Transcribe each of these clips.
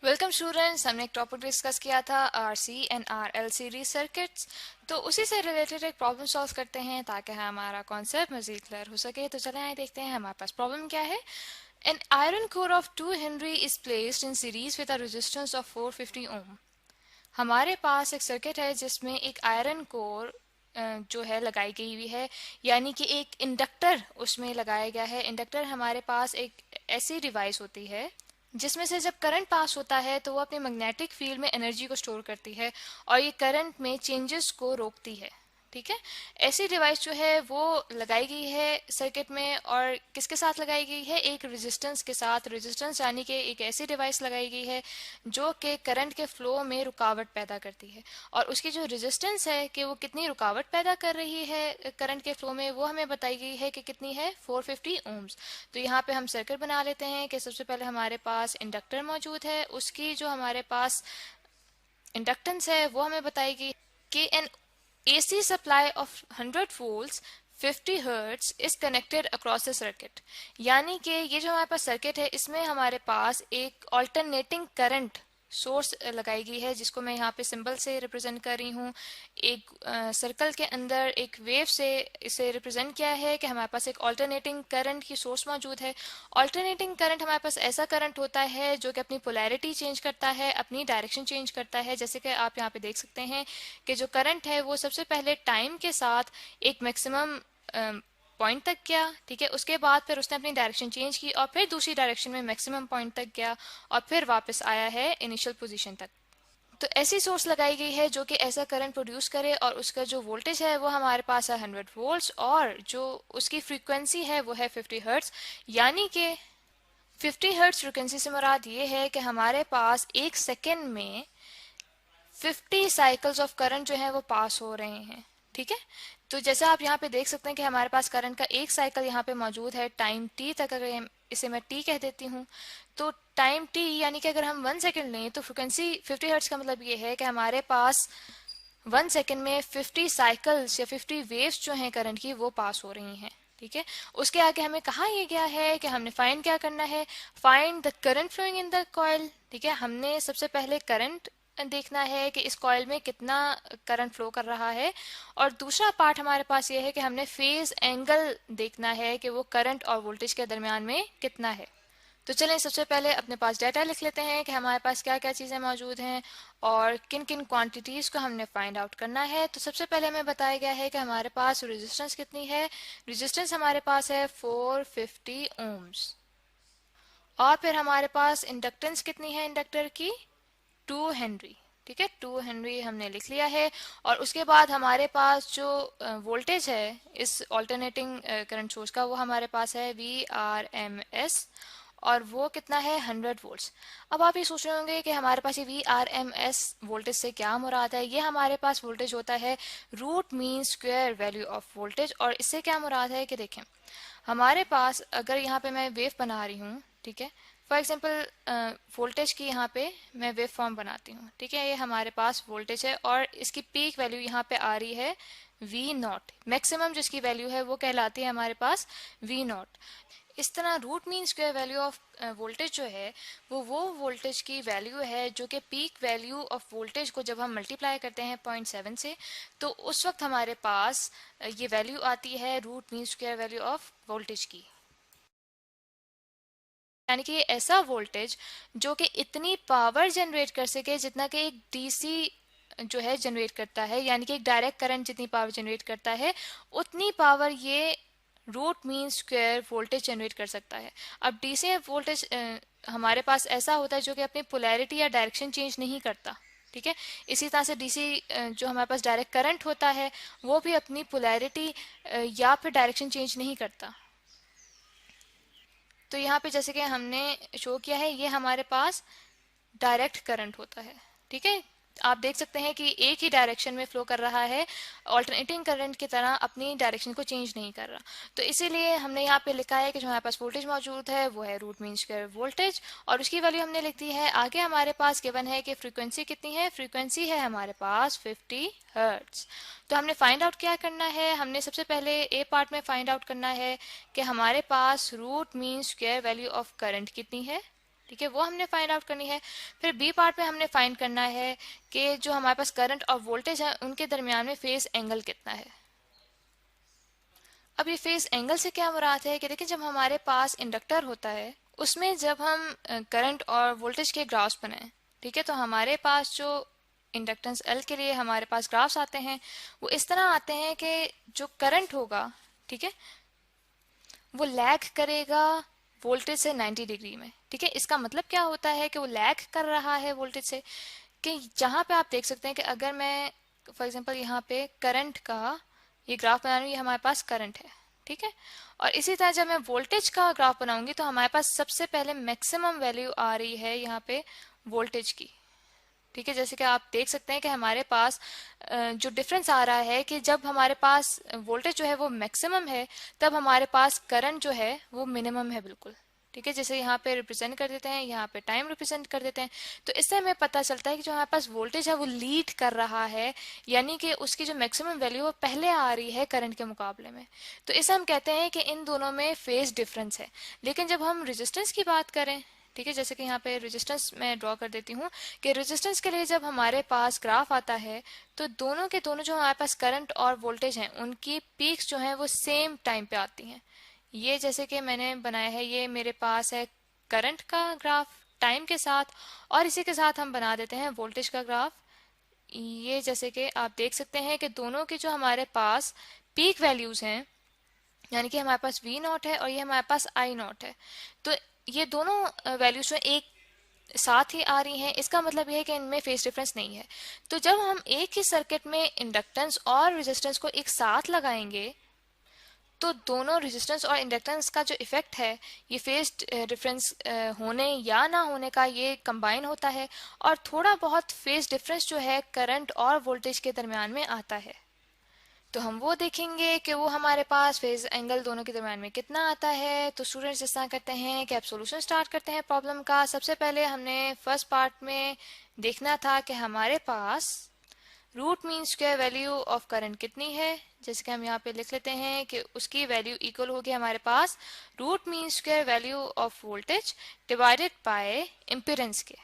Welcome students. हमने एक topic discuss किया था RC and RL series circuits. तो उसी से रिलेटेड एक प्रॉब्लम सॉल्व करते हैं ताकि हमारा कॉन्सेप्ट मजीद क्लियर हो सके। तो चलें आए देखते हैं हमारे पास प्रॉब्लम क्या है। An iron core of 2 Henry is placed in series with a resistance of 450 ओम। हमारे पास एक सर्किट है जिसमें एक आयरन कोर जो है लगाई गई हुई है, यानी कि एक इंडक्टर उसमें लगाया गया है। इंडक्टर हमारे पास एक ऐसी डिवाइस होती है जिसमें से जब करंट पास होता है तो वो अपने मैग्नेटिक फील्ड में एनर्जी को स्टोर करती है और ये करंट में चेंजेस को रोकती है। ठीक है, ऐसी डिवाइस जो है वो लगाई गई है सर्किट में, और किसके साथ लगाई गई है? एक रेजिस्टेंस के साथ। रेजिस्टेंस यानी कि एक ऐसी डिवाइस लगाई गई है जो कि करंट के फ्लो में रुकावट पैदा करती है। और उसकी जो रेजिस्टेंस है कि वो कितनी रुकावट पैदा कर रही है करंट के फ्लो में, वो हमें बताई गई है कि कितनी है, 450 ओम्स। तो यहाँ पे हम सर्किट बना लेते हैं कि सबसे पहले हमारे पास इंडक्टर मौजूद है, उसकी जो हमारे पास इंडक्टेंस है वो हमें बताएगी कि N AC supply of 100 volts 50 hertz is connected across the circuit। यानी कि ये जो हमारे पास सर्किट है इसमें हमारे पास एक ऑल्टरनेटिंग करंट सोर्स लगाई गई है, जिसको मैं यहाँ पे सिंबल से रिप्रेजेंट कर रही हूँ। एक सर्कल के अंदर एक वेव से इसे रिप्रेजेंट किया है कि हमारे पास एक ऑल्टरनेटिंग करंट की सोर्स मौजूद है। ऑल्टरनेटिंग करंट हमारे पास ऐसा करंट होता है जो कि अपनी पोलैरिटी चेंज करता है, अपनी डायरेक्शन चेंज करता है। जैसे कि आप यहाँ पे देख सकते हैं कि जो करंट है वो सबसे पहले टाइम के साथ एक मैक्सिमम पॉइंट तक गया, ठीक है, उसके बाद फिर उसने अपनी डायरेक्शन चेंज की और फिर दूसरी डायरेक्शन में मैक्सिमम पॉइंट तक गया और फिर वापस आया है इनिशियल पोजीशन तक। तो ऐसी सोर्स लगाई गई है जो कि ऐसा करंट प्रोड्यूस करे, और उसका जो वोल्टेज है वो हमारे पास है 100 वोल्ट्स, और जो उसकी फ्रीक्वेंसी है वो है 50 हर्ट्ज। यानी कि 50 हर्ट्ज फ्रीक्वेंसी से मुराद ये है कि हमारे पास एक सेकेंड में 50 साइकिल्स ऑफ करंट जो है वो पास हो रहे हैं। ठीक है, तो जैसे आप यहाँ पे देख सकते हैं कि हमारे पास करंट का एक साइकिल यहाँ पे मौजूद है टाइम टी तक। अगर इसे मैं टी कह देती हूँ तो टाइम टी यानी कि अगर हम 1 सेकेंड लें तो फ्रिक्वेंसी 50 हर्ट्ज का मतलब ये है कि हमारे पास 1 सेकेंड में 50 साइकिल्स या 50 वेव्स जो हैं करंट की वो पास हो रही हैं। ठीक है, उसके आगे हमें कहा यह गया है कि हमने फाइंड क्या करना है, find the current flowing in the coil. ठीक है, हमने सबसे पहले करंट देखना है कि इस कॉइल में कितना करंट फ्लो कर रहा है, और दूसरा पार्ट हमारे पास ये है कि हमने फेज एंगल देखना है कि वो करंट और वोल्टेज के दरमियान में कितना है। तो चलें सबसे पहले अपने पास डाटा लिख लेते हैं कि हमारे पास क्या क्या चीज़ें मौजूद हैं और किन किन क्वांटिटीज़ को हमने फाइंड आउट करना है। तो सबसे पहले हमें बताया गया है कि हमारे पास रेजिस्टेंस कितनी है। रेजिस्टेंस हमारे पास है 450 ओम्स, और फिर हमारे पास इंडक्टेंस कितनी है इंडक्टर की, 2 हेनरी। ठीक है, 2 हेनरी हमने लिख लिया है। और उसके बाद हमारे पास जो वोल्टेज है इस ऑल्टरनेटिंग करंट सोर्स का, वो हमारे पास है VRMS, और वो कितना है, 100 वोल्ट्स। अब आप ये सोच रहे होंगे कि हमारे पास ये VRMS वोल्टेज से क्या मुराद है। ये हमारे पास वोल्टेज होता है root mean square value of voltage. और इससे क्या मुराद है कि देखें, हमारे पास अगर यहाँ पे मैं वेव बना रही हूँ, ठीक है, फॉर एग्जाम्पल वोल्टेज की यहाँ पे मैं वेव फॉर्म बनाती हूँ। ठीक है, ये हमारे पास वोल्टेज है और इसकी पीक वैल्यू यहाँ पे आ रही है V0। मैक्सिमम जिसकी वैल्यू है वो कहलाती है हमारे पास V0। इस तरह root mean square value of voltage जो है वो वोल्टेज की वैल्यू है जो कि पीक वैल्यू ऑफ वोल्टेज को जब हम मल्टीप्लाई करते हैं 0.7 से, तो उस वक्त हमारे पास ये वैल्यू आती है root mean square value of voltage की। यानी कि ऐसा वोल्टेज जो कि इतनी पावर जनरेट कर सके जितना कि एक डीसी जो है जनरेट करता है, यानी कि एक डायरेक्ट करंट जितनी पावर जनरेट करता है उतनी पावर ये root mean square voltage generate कर सकता है। अब डीसी वोल्टेज हमारे पास ऐसा होता है जो कि अपनी पोलैरिटी या डायरेक्शन चेंज नहीं करता। ठीक है, इसी तरह से डीसी जो हमारे पास डायरेक्ट करंट होता है वो भी अपनी पोलैरिटी या फिर डायरेक्शन चेंज नहीं करता। तो यहाँ पे जैसे कि हमने शो किया है ये हमारे पास डायरेक्ट करंट होता है। ठीक है, आप देख सकते हैं कि एक ही डायरेक्शन में फ्लो कर रहा है, ऑल्टरनेटिंग करंट की तरह अपनी डायरेक्शन को चेंज नहीं कर रहा। तो इसीलिए हमने यहाँ पे लिखा है कि जो हमारे पास वोल्टेज मौजूद है वो है रूट मीन स्क्वायर वोल्टेज, और उसकी वैल्यू हमने लिख दी है। आगे हमारे पास गिवन है कि फ्रीक्वेंसी कितनी है, फ्रीक्वेंसी है हमारे पास 50 हर्ट्ज। तो हमने फाइंड आउट क्या करना है, हमने सबसे पहले ए पार्ट में फाइंड आउट करना है कि हमारे पास root mean square value of current कितनी है। ठीक है, वो हमने फाइंड आउट करनी है। फिर बी पार्ट में हमने फाइंड करना है कि जो हमारे पास करंट और वोल्टेज है उनके दरमियान में फेज एंगल कितना है। अब ये फेज एंगल से क्या मुराद है कि देखिए, जब हमारे पास इंडक्टर होता है उसमें जब हम करंट और वोल्टेज के ग्राफ्स बनाएं, ठीक है, तो हमारे पास जो इंडक्टेंस एल के लिए हमारे पास ग्राफ्स आते हैं वो इस तरह आते हैं कि जो करंट होगा, ठीक है, वो लैग करेगा वोल्टेज से 90 डिग्री में। ठीक है, इसका मतलब क्या होता है कि वो लैग कर रहा है वोल्टेज से, कि जहाँ पे आप देख सकते हैं कि अगर मैं फॉर एग्जांपल यहाँ पे करंट का ये ग्राफ बना रही हूँ, ये हमारे पास करंट है, ठीक है, और इसी तरह जब मैं वोल्टेज का ग्राफ बनाऊंगी तो हमारे पास सबसे पहले मैक्सिमम वैल्यू आ रही है यहाँ पे वोल्टेज की। ठीक है, जैसे कि आप देख सकते हैं कि हमारे पास जो डिफरेंस आ रहा है कि जब हमारे पास वोल्टेज जो है वो मैक्सिमम है तब हमारे पास करंट जो है वो मिनिमम है बिल्कुल। ठीक है, जैसे यहाँ पे रिप्रेजेंट कर देते हैं, यहाँ पे टाइम रिप्रेजेंट कर देते हैं, तो इससे हमें पता चलता है कि जो हमारे पास वोल्टेज है वो लीड कर रहा है, यानी कि उसकी जो मैक्सिमम वैल्यू वो पहले आ रही है करंट के मुकाबले में। तो इसे हम कहते हैं कि इन दोनों में फेज डिफरेंस है। लेकिन जब हम रेजिस्टेंस की बात करें, ठीक है, जैसे कि यहाँ पे रेजिस्टेंस मैं ड्रॉ कर देती हूँ कि रेजिस्टेंस के लिए जब हमारे पास ग्राफ आता है तो दोनों के दोनों जो हमारे पास करंट और वोल्टेज हैं उनकी पीक्स जो हैं वो सेम टाइम पे आती हैं। ये जैसे कि मैंने बनाया है, ये मेरे पास है करंट का ग्राफ टाइम के साथ, और इसी के साथ हम बना देते हैं वोल्टेज का ग्राफ। ये जैसे कि आप देख सकते हैं कि दोनों की जो हमारे पास पीक वैल्यूज हैं, यानी कि हमारे पास V नॉट है और ये हमारे पास I नॉट है, तो ये दोनों वैल्यूज जो एक साथ ही आ रही हैं, इसका मतलब ये है कि इनमें फेज डिफरेंस नहीं है। तो जब हम एक ही सर्किट में इंडक्टेंस और रेजिस्टेंस को एक साथ लगाएंगे तो दोनों रेजिस्टेंस और इंडक्टेंस का जो इफेक्ट है ये फेज डिफरेंस होने या ना होने का ये कंबाइन होता है, और थोड़ा बहुत फेज डिफरेंस जो है करंट और वोल्टेज के दरमियान में आता है। तो हम वो देखेंगे कि वो हमारे पास फेज एंगल दोनों के दरम्यान में कितना आता है। तो स्टूडेंट्स इस तरह करते हैं कि अब सॉल्यूशन स्टार्ट करते हैं प्रॉब्लम का। सबसे पहले हमने फर्स्ट पार्ट में देखना था कि हमारे पास root mean square value of current कितनी है। जैसे कि हम यहाँ पे लिख लेते हैं कि उसकी वैल्यू इक्वल होगी हमारे पास root mean square value of voltage divided by impedance के।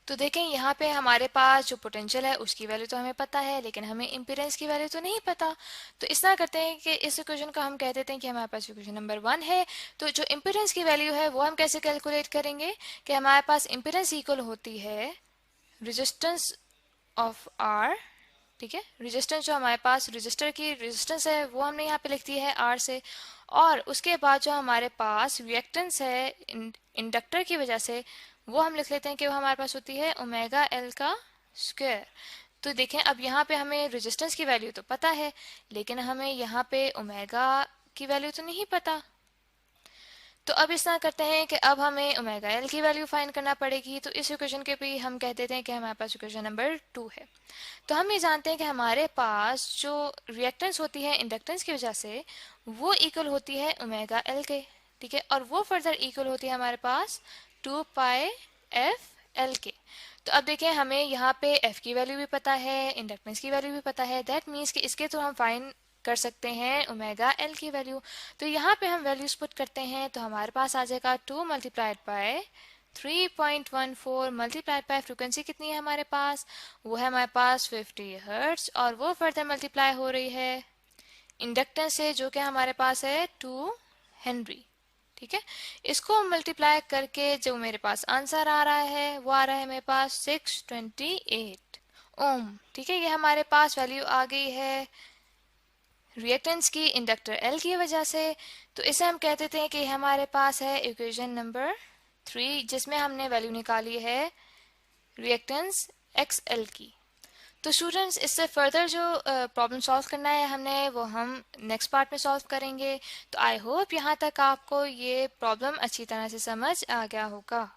तो देखें यहाँ पे हमारे पास जो पोटेंशियल है उसकी वैल्यू तो हमें पता है, लेकिन हमें इम्पीडेंस की वैल्यू तो नहीं पता। तो इस तरह करते हैं कि इस इक्वेशन को हम कह देते हैं कि हमारे पास इक्वेशन नंबर 1 है। तो जो इम्पीडेंस की वैल्यू है वो हम कैसे कैलकुलेट करेंगे कि हमारे पास इम्पीडेंस इक्वल होती है रेजिस्टेंस ऑफ R। ठीक है, रेजिस्टेंस जो हमारे पास रजिस्टर की रेजिस्टेंस है वो हमने यहाँ पे लिख दी है R से, और उसके बाद जो हमारे पास रिएक्टेंस है इंडक्टर की वजह से वो हम लिख लेते हैं कि वो हमारे पास होती है ओमेगा एल का स्क्वायर। तो देखें, अब यहाँ पे हमें रेजिस्टेंस की वैल्यू तो पता है, लेकिन हमें यहाँ पे ओमेगा की वैल्यू तो नहीं पता। तो अब इस तरह करते हैं कि अब हमें ओमेगा एल की वैल्यू फाइंड करना पड़ेगी। तो इस इक्वेशन के भी हम कह देते हैं कि हमारे पास इक्वेशन नंबर 2 है। तो हम ये जानते हैं कि हमारे पास जो रिएक्टेंस होती है इंडक्टेंस की वजह से वो इक्वल होती है ओमेगा एल के। ठीक है, और वो फर्दर इक्वल होती है हमारे पास 2 पाई एफ एल के। तो अब देखें, हमें यहाँ पे एफ की वैल्यू भी पता है, इंडक्टेंस की वैल्यू भी पता है, दैट मीन्स कि इसके थ्रू हम फाइंड कर सकते हैं ओमेगा एल की वैल्यू। तो यहाँ पे हम वैल्यूज पुट करते हैं तो हमारे पास आ जाएगा 2 multiplied by 3.14 multiplied by frequency कितनी है हमारे पास, वो है हमारे पास 50 हर्ट्ज, और वो फर्दर मल्टीप्लाई हो रही है इंडक्टेंस से जो कि हमारे पास है 2 हेनरी। ठीक है, इसको मल्टीप्लाई करके जो मेरे पास आंसर आ रहा है वो आ रहा है मेरे पास 628 ओम। ठीक है, ये हमारे पास वैल्यू आ गई है रिएक्टेंस की इंडक्टर एल की वजह से। तो इसे हम कह देते हैं कि हमारे पास है इक्वेशन नंबर 3, जिसमें हमने वैल्यू निकाली है रिएक्टेंस एक्स एल की। तो स्टूडेंट्स, इससे फर्दर जो प्रॉब्लम सॉल्व करना है हमने वो हम नेक्स्ट पार्ट में सॉल्व करेंगे। तो आई होप यहाँ तक आपको ये प्रॉब्लम अच्छी तरह से समझ आ गया होगा।